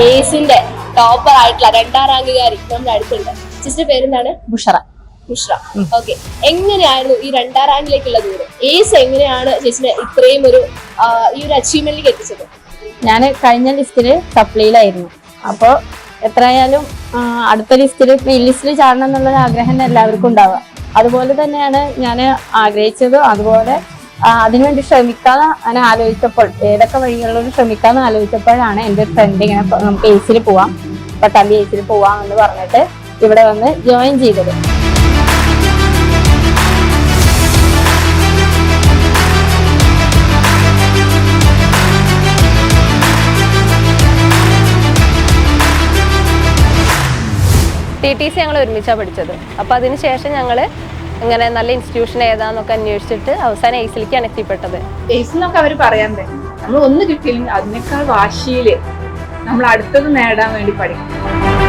ഏസിന്റെ topper ആയിട്ടുള്ള 2ാം റാങ്കുകാരി നമ്മുടെ അടുത്തുണ്ട്. ചേച്ചിയുടെ പേരെന്താണ്? ബുഷറ. ഓക്കെ, എങ്ങനെയായിരുന്നു ഈ 2ാം റാങ്കിലേക്കുള്ള ദൂരം? ഏസ് എങ്ങനെയാണ് ചേച്ചിനെ ഇത്രയും ഈ ഒരു അച്ചീവ്മെന്റിലേക്ക് എത്തിച്ചത്? ഞാൻ കഴിഞ്ഞ ലിസ്റ്റില് സപ്ലിയിലായിരുന്നു. അപ്പോൾ എത്രയായാലും അടുത്ത ലിസ്റ്റില് മെയിൻ ലിസ്റ്റിൽ ചാടണം എന്നുള്ള ആഗ്രഹം എല്ലാവർക്കും ഉണ്ടാവുക. അതുപോലെ തന്നെയാണ് ഞാൻ ആഗ്രഹിച്ചത്. അതുപോലെ അതിനുവേണ്ടി ശ്രമിക്കാന്ന് ഞാൻ ആലോചിച്ചപ്പോൾ, ഏതൊക്കെ വഴികളിലൂടെ ശ്രമിക്കാന്ന് ആലോചിച്ചപ്പോഴാണ് എൻ്റെ ഫ്രണ്ട് ഇങ്ങനെ നമുക്ക് ഏസിൽ പോവാം, പട്ടാമ്പി ഏസിൽ പോവാം എന്ന് പറഞ്ഞിട്ട് ഇവിടെ വന്ന് ജോയിൻ ചെയ്തത്. TTC ഞങ്ങൾ ഒരുമിച്ചാണ് പഠിച്ചത്. അപ്പോൾ അതിനുശേഷം ഞങ്ങൾ ഇങ്ങനെ നല്ല ഇൻസ്റ്റിറ്റ്യൂഷൻ ഏതാന്നൊക്കെ അന്വേഷിച്ചിട്ട് അവസാനം ഏസിലേക്കാണ് എത്തിപ്പെട്ടത്. ഏസിലൊക്കെ അവർ പറയാതെ നമ്മൾ ഒന്ന് കിട്ടിയില്ലെങ്കിൽ അതിനേക്കാൾ വാശിയില് നമ്മൾ അടുത്തത് നേടാൻ വേണ്ടി പഠിക്കും.